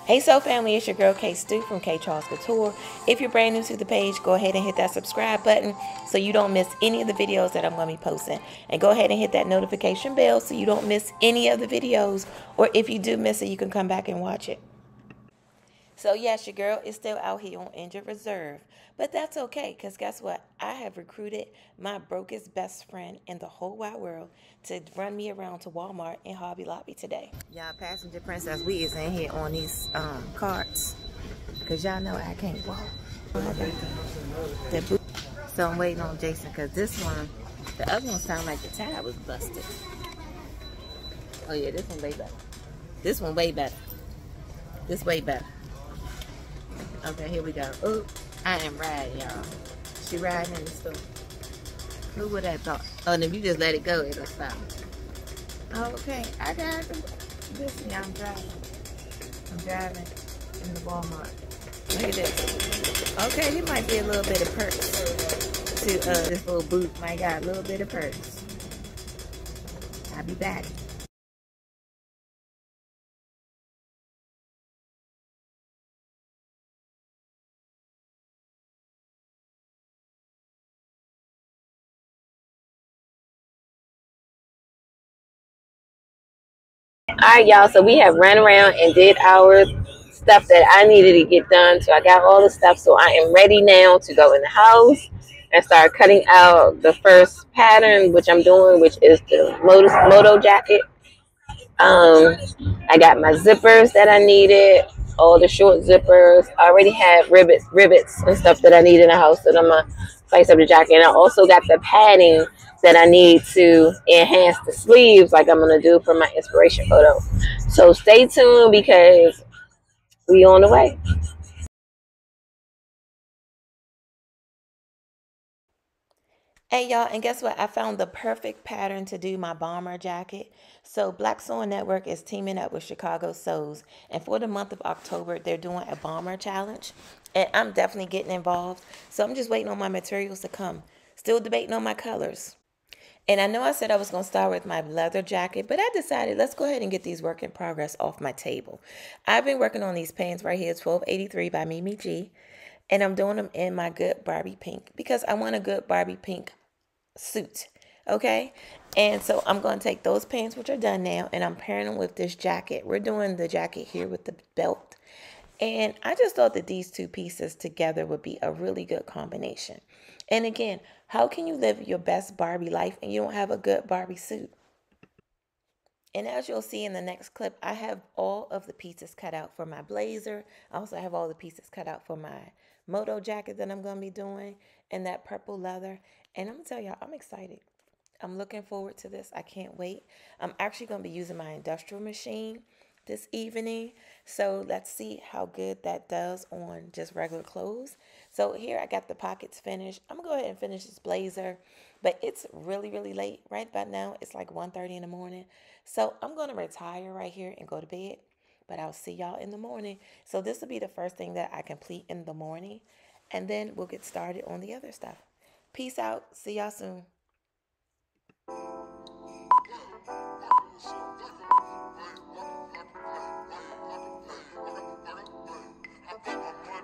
Hey Soul Family, it's your girl K Stu from kCharles Couture. If you're brand new to the page, go ahead and hit that subscribe button so you don't miss any of the videos that I'm going to be posting. And go ahead and hit that notification bell so you don't miss any of the videos. Or if you do miss it, you can come back and watch it. So yes, your girl is still out here on injured reserve. But that's okay, because guess what? I have recruited my brokest best friend in the whole wide world to run me around to Walmart and Hobby Lobby today. Y'all, Passenger Princess, we is in here on these carts. Because y'all know I can't walk. So I'm waiting on Jason, because this one, the other one sounded like the tire was busted. Oh yeah, this one way better. This one way better. This way better. Okay, here we go. Oh, I am riding, y'all. She riding in the store. Who would have thought? Oh, and if you just let it go, it'll stop. Okay, I got it. Listen, I'm driving. I'm driving in the Walmart. Look at this. Okay, he might be a little bit of perks to this little boot. Might got a little bit of perks. I'll be back. All right, y'all. So we have ran around and did our stuff that I needed to get done. So I got all the stuff. So I am ready now to go in the house and start cutting out the first pattern, which I'm doing, which is the moto jacket. I got my zippers that I needed, all the short zippers. I already have rivets and stuff that I need in the house that I'm gonna spice up the jacket. And I also got the padding that I need to enhance the sleeves, like I'm gonna do for my inspiration photo. So stay tuned because we on the way. Hey y'all, and guess what? I found the perfect pattern to do my bomber jacket. So Black Sewing Network is teaming up with Chicago Sews, and for the month of October, they're doing a bomber challenge, and I'm definitely getting involved. So I'm just waiting on my materials to come. Still debating on my colors. And I know I said I was going to start with my leather jacket, but I decided let's go ahead and get these work in progress off my table. I've been working on these pants right here, 1283 by Mimi G. And I'm doing them in my good Barbie pink because I want a good Barbie pink suit. Okay. And so I'm going to take those pants, which are done now, and I'm pairing them with this jacket. We're doing the jacket here with the belt. And I just thought that these two pieces together would be a really good combination. And again, how can you live your best Barbie life and you don't have a good Barbie suit? And as you'll see in the next clip, I have all of the pieces cut out for my blazer. I also have all the pieces cut out for my moto jacket that I'm going to be doing and that purple leather. And I'm going to tell y'all, I'm excited. I'm looking forward to this. I can't wait. I'm actually going to be using my industrial machine this evening. So let's see how good that does on just regular clothes. So here I got the pockets finished. I'm going to go ahead and finish this blazer. But it's really, really late. Right about now, it's like 1:30 in the morning. So I'm going to retire right here and go to bed. But I'll see y'all in the morning. So this will be the first thing that I complete in the morning. And then we'll get started on the other stuff. Peace out. See y'all soon.